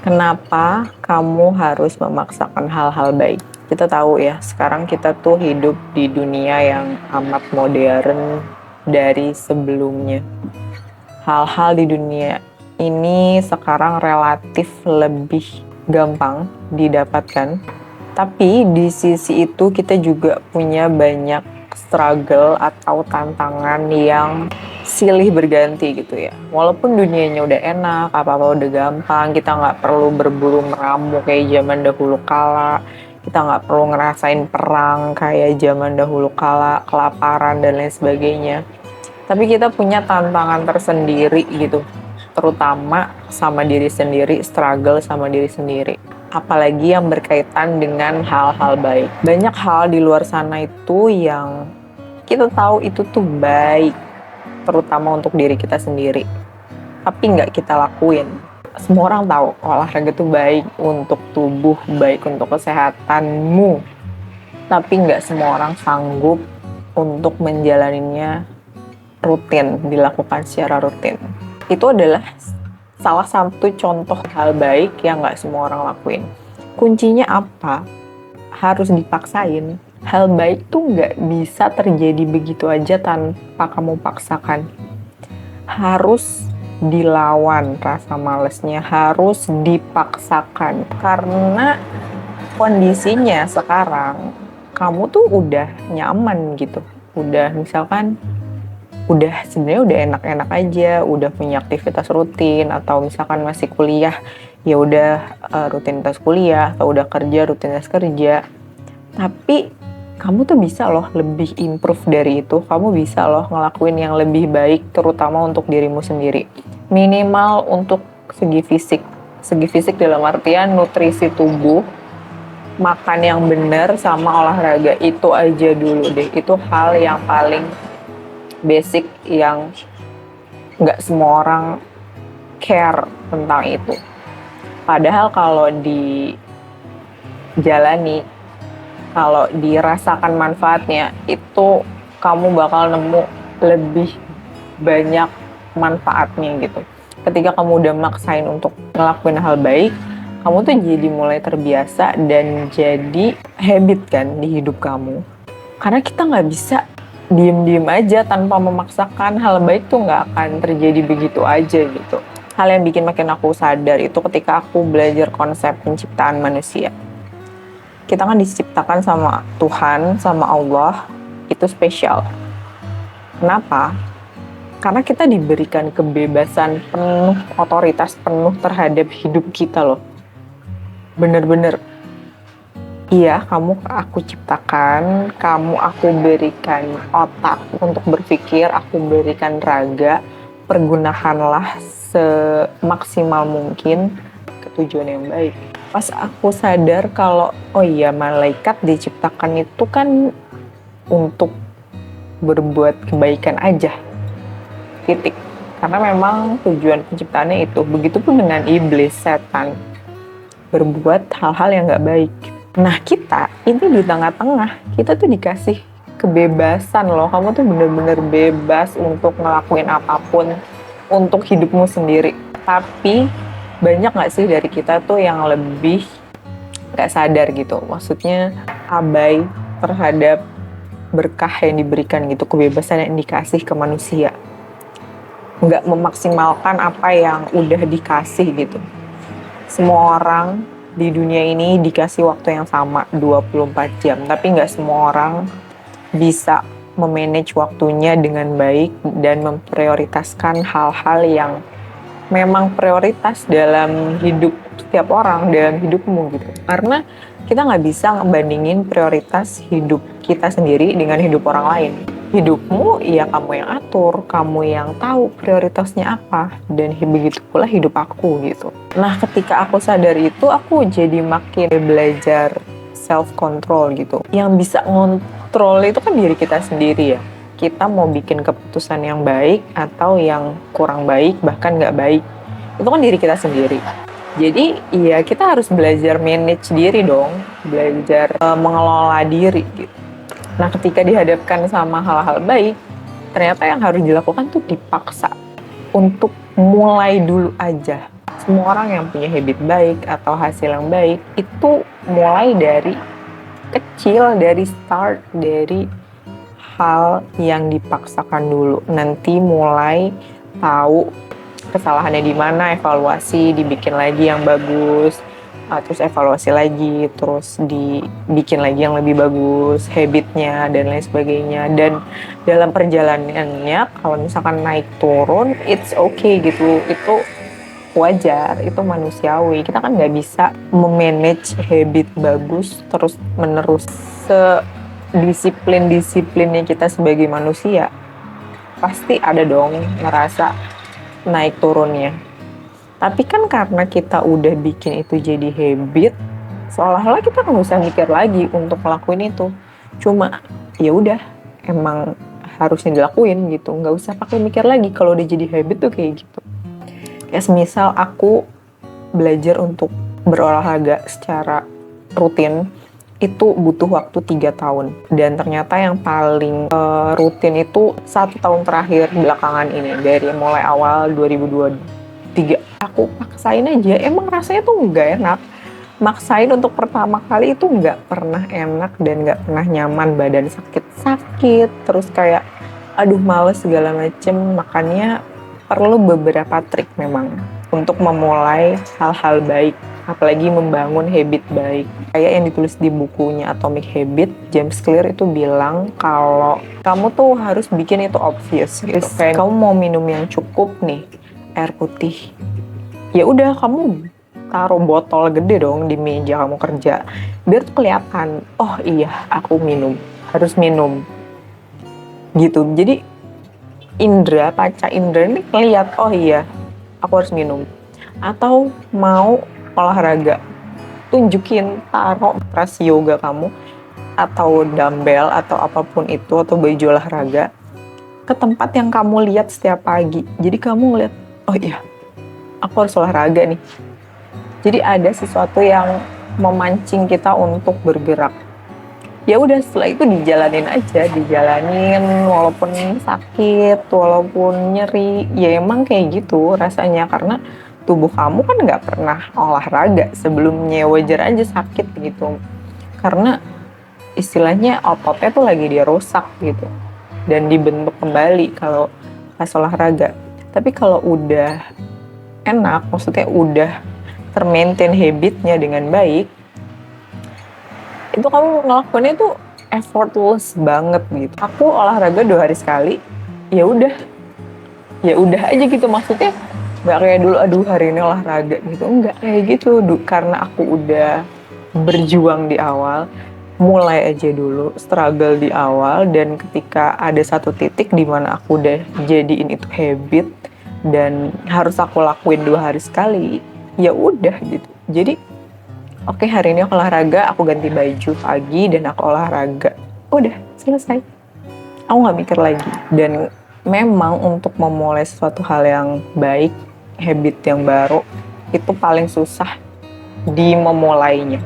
Kenapa kamu harus memaksakan hal-hal baik? Kita tahu ya, sekarang kita tuh hidup di dunia yang amat modern dari sebelumnya. Hal-hal di dunia ini sekarang relatif lebih gampang didapatkan. Tapi di sisi itu kita juga punya banyak struggle atau tantangan yang silih berganti gitu ya. Walaupun dunianya udah enak, apa-apa udah gampang, kita nggak perlu berburu meramu kayak zaman dahulu kala, kita nggak perlu ngerasain perang kayak zaman dahulu kala, kelaparan dan lain sebagainya. Tapi kita punya tantangan tersendiri gitu, terutama sama diri sendiri, struggle sama diri sendiri. Apalagi yang berkaitan dengan hal-hal baik. Banyak hal di luar sana itu yang kita tahu itu tuh baik, terutama untuk diri kita sendiri. Tapi nggak kita lakuin. Semua orang tahu olahraga tuh baik untuk tubuh, baik untuk kesehatanmu. Tapi nggak semua orang sanggup untuk menjalaninya rutin, dilakukan secara rutin. Itu adalah salah satu contoh hal baik yang nggak semua orang lakuin. Kuncinya apa? Harus dipaksain. Hal baik tuh nggak bisa terjadi begitu aja tanpa kamu paksakan. Harus dilawan rasa malesnya, harus dipaksakan. Karena kondisinya sekarang, kamu tuh udah nyaman gitu. Udah misalkan sebenarnya udah enak-enak aja, udah punya aktivitas rutin, atau misalkan masih kuliah, ya udah rutinitas kuliah, atau udah kerja, rutinitas kerja. Tapi kamu tuh bisa loh lebih improve dari itu, kamu bisa loh ngelakuin yang lebih baik, terutama untuk dirimu sendiri. Minimal untuk segi fisik dalam artian nutrisi tubuh, makan yang benar sama olahraga, itu aja dulu deh. Itu hal yang paling basic yang nggak semua orang care tentang itu. Padahal kalau dijalani, kalau dirasakan manfaatnya, itu kamu bakal nemu lebih banyak manfaatnya gitu. Ketika kamu udah maksain untuk ngelakuin hal baik, kamu tuh jadi mulai terbiasa dan jadi habit kan di hidup kamu. Karena kita nggak bisa diem-diem aja tanpa memaksakan. Hal baik tuh nggak akan terjadi begitu aja gitu. Hal yang bikin makin aku sadar itu ketika aku belajar konsep penciptaan manusia. Kita kan diciptakan sama Tuhan, sama Allah, itu spesial. Kenapa? Karena kita diberikan kebebasan penuh, otoritas penuh terhadap hidup kita loh. Bener-bener. Iya, aku ciptakan, aku berikan otak untuk berpikir, aku berikan raga, pergunakanlah semaksimal mungkin ke tujuan yang baik. Pas aku sadar kalau, oh iya, malaikat diciptakan itu kan untuk berbuat kebaikan aja, titik. Karena memang tujuan penciptaannya itu. Begitupun dengan iblis, setan, berbuat hal-hal yang gak baik. Nah kita ini di tengah-tengah, kita tuh dikasih kebebasan loh. Kamu tuh bener-bener bebas untuk ngelakuin apapun untuk hidupmu sendiri. Tapi banyak gak sih dari kita tuh yang lebih gak sadar gitu, maksudnya abai terhadap berkah yang diberikan gitu, kebebasan yang dikasih ke manusia, gak memaksimalkan apa yang udah dikasih gitu. Semua orang di dunia ini dikasih waktu yang sama 24 jam, tapi nggak semua orang bisa memanage waktunya dengan baik dan memprioritaskan hal-hal yang memang prioritas dalam hidup setiap orang, dalam hidupmu gitu. Karena kita nggak bisa ngebandingin prioritas hidup kita sendiri dengan hidup orang lain. Hidupmu ya kamu yang atur, kamu yang tahu prioritasnya apa, dan begitu pula hidup aku gitu. Nah ketika aku sadar itu, aku jadi makin belajar self control gitu. Yang bisa ngontrol itu kan diri kita sendiri ya. Kita mau bikin keputusan yang baik atau yang kurang baik, bahkan nggak baik, itu kan diri kita sendiri. Jadi ya kita harus belajar manage diri dong, belajar mengelola diri gitu. Nah ketika dihadapkan sama hal-hal baik, ternyata yang harus dilakukan tuh dipaksa untuk mulai dulu aja. Semua orang yang punya habit baik atau hasil yang baik itu mulai dari kecil, dari start, dari hal yang dipaksakan dulu. Nanti mulai tahu kesalahannya di mana, evaluasi, dibikin lagi yang bagus, terus evaluasi lagi, terus dibikin lagi yang lebih bagus, habitnya dan lain sebagainya. Dan dalam perjalanannya, kalau misalkan naik turun, it's okay gitu. Itu wajar, itu manusiawi. Kita kan nggak bisa memanage habit bagus terus menerus. Sedisiplin-disiplinnya kita sebagai manusia, pasti ada dong ngerasa naik turunnya. Tapi kan karena kita udah bikin itu jadi habit, seolah-olah kita nggak usah mikir lagi untuk ngelakuin itu. Cuma ya udah, emang harusnya dilakuin gitu. Nggak usah pakai mikir lagi kalau udah jadi habit tuh kayak gitu. Kayak semisal aku belajar untuk berolahraga secara rutin, itu butuh waktu 3 tahun. Dan ternyata yang paling rutin itu 1 tahun terakhir belakangan ini. Dari mulai awal 2023. Aku paksain aja, emang rasanya tuh nggak enak. Maksain untuk pertama kali itu nggak pernah enak dan nggak pernah nyaman. Badan sakit-sakit, terus kayak aduh males segala macem. Makanya perlu beberapa trik memang untuk memulai hal-hal baik, apalagi membangun habit baik. Kayak yang ditulis di bukunya Atomic Habit, James Clear itu bilang kalau kamu tuh harus bikin itu obvious gitu. Kayak kamu mau minum yang cukup nih, air putih. Ya udah, kamu taruh botol gede dong di meja kamu kerja, biar tuh kelihatan, oh iya aku minum, harus minum gitu. Jadi panca indera ini ngeliat, oh iya aku harus minum. Atau mau olahraga, tunjukin, taruh matras yoga kamu atau dumbbell atau apapun itu, atau baju olahraga ke tempat yang kamu lihat setiap pagi. Jadi kamu ngeliat, oh iya aku harus olahraga nih. Jadi ada sesuatu yang memancing kita untuk bergerak. Ya udah, setelah itu dijalanin aja, dijalanin walaupun sakit, walaupun nyeri. Ya emang kayak gitu rasanya, karena tubuh kamu kan nggak pernah olahraga sebelumnya, wajar aja sakit gitu. Karena istilahnya ototnya tuh lagi dia rusak gitu, dan dibentuk kembali kalau pas olahraga. Tapi kalau udah enak, maksudnya udah termaintain habitnya dengan baik, itu kamu ngelakuinnya tuh effortless banget gitu. Aku olahraga 2 hari sekali, ya udah aja gitu. Maksudnya nggak kayak dulu, aduh hari ini olahraga gitu, nggak kayak gitu. Karena aku udah berjuang di awal, mulai aja dulu, struggle di awal, dan ketika ada satu titik di mana aku udah jadiin itu habit dan harus aku lakuin 2 hari sekali, ya udah gitu. Jadi oke, hari ini aku olahraga, aku ganti baju pagi dan aku olahraga, udah selesai. Aku nggak mikir lagi. Dan memang untuk memulai suatu hal yang baik, habit yang baru, itu paling susah di memulainya.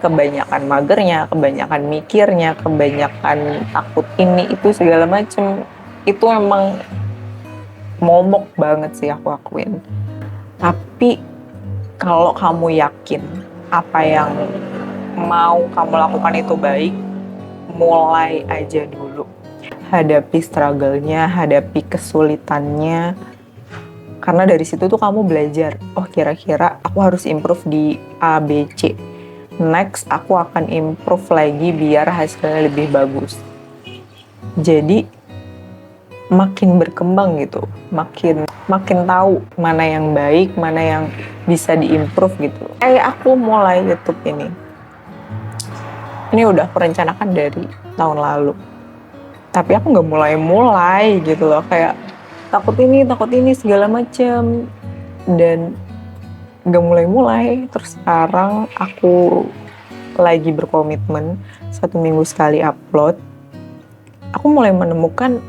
Kebanyakan magernya, kebanyakan mikirnya, kebanyakan takut ini itu segala macem, itu emang momok banget sih aku akuin. Tapi kalau kamu yakin apa yang mau kamu lakukan itu baik, mulai aja dulu. Hadapi struggle-nya, hadapi kesulitannya. Karena dari situ tuh kamu belajar, oh kira-kira aku harus improve di A, B, C. Next, aku akan improve lagi biar hasilnya lebih bagus. Jadi, makin berkembang gitu, makin tahu mana yang baik, mana yang bisa diimprove gitu. Kayak aku mulai YouTube ini udah aku rencanakan dari tahun lalu, tapi aku nggak mulai gitu loh, kayak takut ini segala macem, dan nggak mulai. Terus sekarang aku lagi berkomitmen 1 minggu sekali upload. Aku mulai menemukan,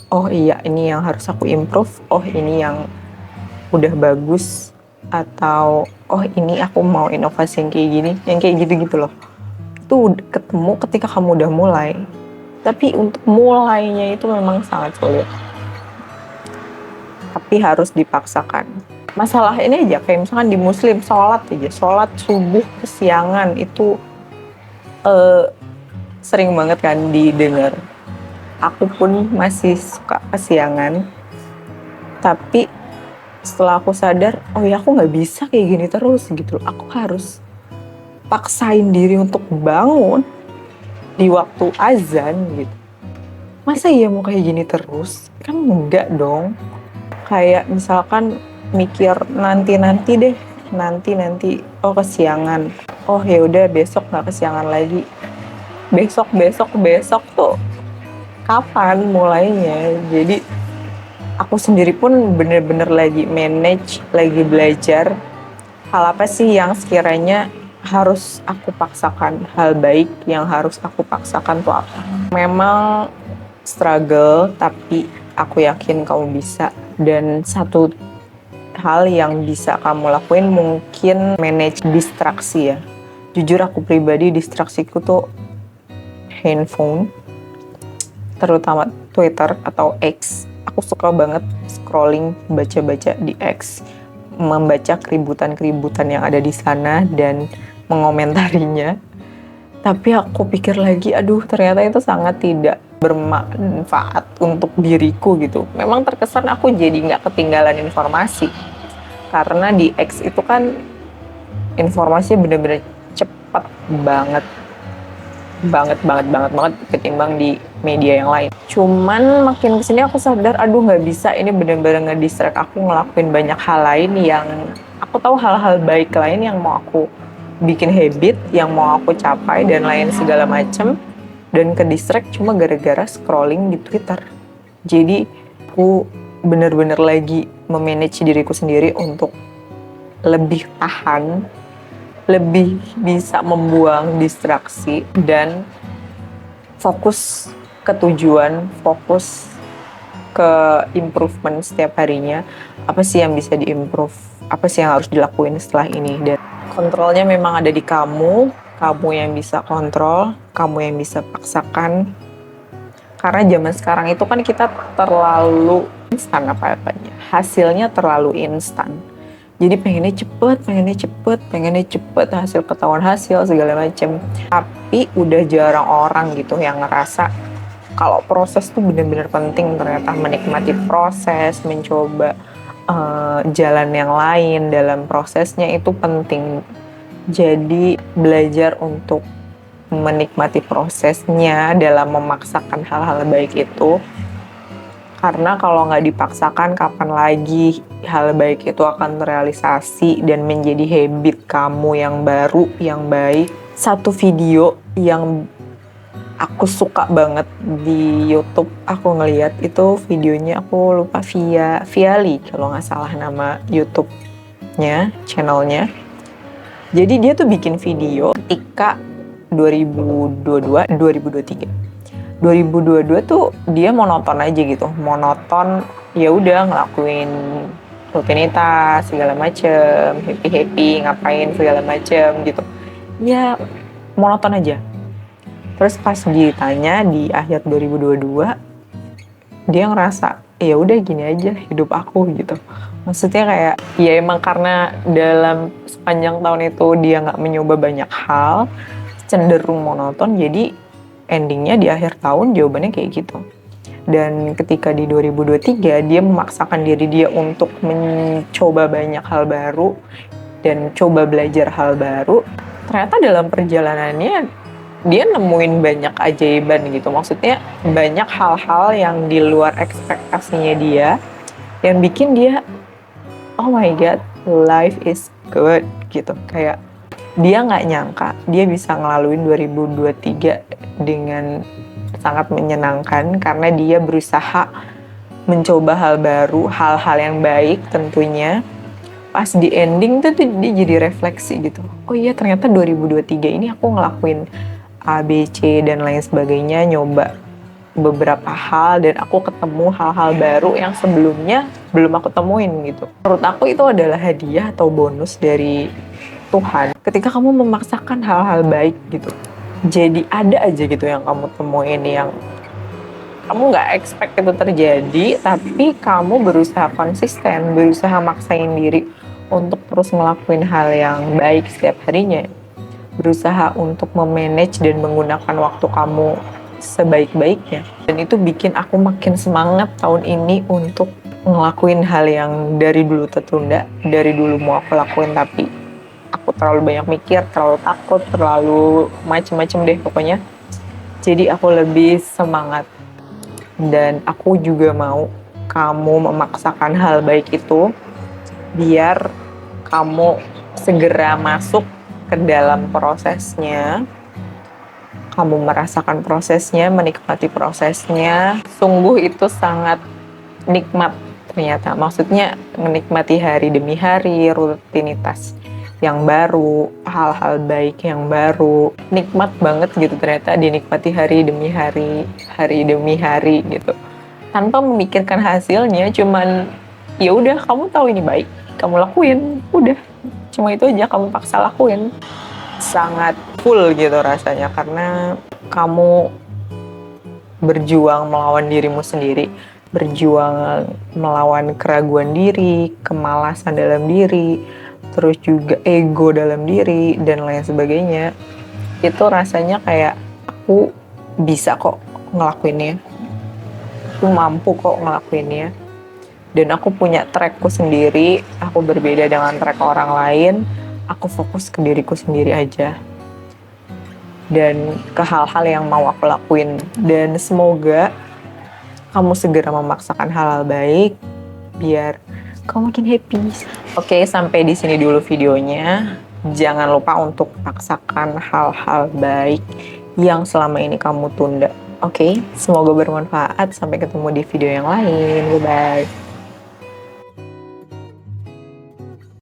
oh iya ini yang harus aku improve, oh ini yang udah bagus, atau oh ini aku mau inovasi yang kayak gitu loh. Itu ketemu ketika kamu udah mulai. Tapi untuk mulainya itu memang sangat sulit, tapi harus dipaksakan. masalah ini aja, kayak misalkan di muslim, sholat subuh kesiangan itu sering banget kan didengar. Aku pun masih suka kesiangan, tapi setelah aku sadar, oh ya aku nggak bisa kayak gini terus gitu. Aku harus paksain diri untuk bangun di waktu azan gitu. Masa iya mau kayak gini terus? Kan enggak dong. Kayak misalkan mikir nanti deh, nanti oh kesiangan. Oh ya udah besok nggak kesiangan lagi. Besok tuh kapan mulainya? Jadi aku sendiri pun bener-bener lagi manage, lagi belajar hal apa sih yang sekiranya harus aku paksakan, hal baik yang harus aku paksakan tuh apa. Memang struggle, tapi aku yakin kamu bisa. Dan satu hal yang bisa kamu lakuin mungkin manage distraksi ya. Jujur aku pribadi distraksiku tuh handphone, terutama Twitter atau X. Aku suka banget scrolling, baca-baca di X, membaca keributan-keributan yang ada di sana dan mengomentarinya. Tapi aku pikir lagi, aduh ternyata itu sangat tidak bermanfaat untuk diriku gitu. Memang terkesan aku jadi nggak ketinggalan informasi. Karena di X itu kan informasinya bener-bener cepat banget ketimbang di media yang lain. Cuman makin kesini aku sadar, aduh nggak bisa, ini bener-bener ngedistract aku ngelakuin banyak hal lain yang aku tahu hal-hal baik lain yang mau aku bikin habit, yang mau aku capai dan lain segala macem, dan ke distract cuma gara-gara scrolling di Twitter. Jadi aku bener-bener lagi memanage diriku sendiri untuk lebih tahan, lebih bisa membuang distraksi dan fokus ke tujuan, fokus ke improvement setiap harinya. Apa sih yang bisa diimprove? Apa sih yang harus dilakuin setelah ini? Dan kontrolnya memang ada di kamu yang bisa kontrol, kamu yang bisa paksakan. Karena zaman sekarang itu kan kita terlalu instan apa-apanya. Hasilnya terlalu instan. Jadi pengennya cepet, hasil ketahuan hasil segala macem. Tapi udah jarang orang gitu yang ngerasa kalau proses tuh benar-benar penting, ternyata menikmati proses, mencoba jalan yang lain dalam prosesnya itu penting. Jadi belajar untuk menikmati prosesnya dalam memaksakan hal-hal baik itu. Karena kalau nggak dipaksakan, kapan lagi hal baik itu akan terrealisasi dan menjadi habit kamu yang baru, yang baik. Satu video yang aku suka banget di YouTube, aku ngeliat itu videonya, aku lupa Viali kalau nggak salah nama YouTube-nya, channelnya. Jadi dia tuh bikin video ketika 2022 tuh dia monoton aja gitu, ya udah ngelakuin rutinitas segala macem, happy ngapain segala macem gitu, ya monoton aja. Terus pas ditanya di akhir 2022, dia ngerasa ya udah gini aja hidup aku gitu. Maksudnya kayak ya emang karena dalam sepanjang tahun itu dia nggak mencoba banyak hal, cenderung monoton, jadi endingnya di akhir tahun jawabannya kayak gitu. Dan ketika di 2023 dia memaksakan diri dia untuk mencoba banyak hal baru dan coba belajar hal baru, ternyata dalam perjalanannya dia nemuin banyak keajaiban gitu. Maksudnya banyak hal-hal yang di luar ekspektasinya dia, yang bikin dia oh my god, life is good gitu. Kayak dia nggak nyangka dia bisa ngelaluin 2023 dengan sangat menyenangkan karena dia berusaha mencoba hal baru, hal-hal yang baik tentunya. Pas di ending tuh dia jadi refleksi gitu. Oh iya ternyata 2023 ini aku ngelakuin A, B, C dan lain sebagainya, nyoba beberapa hal dan aku ketemu hal-hal baru yang sebelumnya belum aku temuin gitu. Menurut aku itu adalah hadiah atau bonus dari Tuhan ketika kamu memaksakan hal-hal baik gitu. Jadi ada aja gitu yang kamu temuin yang kamu nggak expect itu terjadi, tapi kamu berusaha konsisten, berusaha maksain diri untuk terus ngelakuin hal yang baik setiap harinya, berusaha untuk memanage dan menggunakan waktu kamu sebaik-baiknya. Dan itu bikin aku makin semangat tahun ini untuk ngelakuin hal yang dari dulu tertunda, dari dulu mau aku lakuin tapi aku terlalu banyak mikir, terlalu takut, terlalu macem-macem deh pokoknya. Jadi aku lebih semangat. Dan aku juga mau kamu memaksakan hal baik itu biar kamu segera masuk ke dalam prosesnya. Kamu merasakan prosesnya, menikmati prosesnya. Sungguh itu sangat nikmat ternyata. Maksudnya menikmati hari demi hari, rutinitas yang baru, hal-hal baik yang baru. Nikmat banget gitu ternyata dinikmati hari demi hari gitu. Tanpa memikirkan hasilnya, cuman ya udah kamu tahu ini baik, kamu lakuin, udah. Cuma itu aja kamu paksa lakuin. Sangat full gitu rasanya karena kamu berjuang melawan dirimu sendiri, berjuang melawan keraguan diri, kemalasan dalam diri, terus juga ego dalam diri dan lain sebagainya. Itu rasanya kayak aku bisa kok ngelakuinnya, aku mampu kok ngelakuinnya, dan aku punya trackku sendiri. Aku berbeda dengan track orang lain. Aku fokus ke diriku sendiri aja dan ke hal-hal yang mau aku lakuin. Dan semoga kamu segera memaksakan hal-hal baik biar kamu makin happy. Oke, sampai di sini dulu videonya. Jangan lupa untuk paksakan hal-hal baik yang selama ini kamu tunda. Oke, semoga bermanfaat. Sampai ketemu di video yang lain. Bye-bye.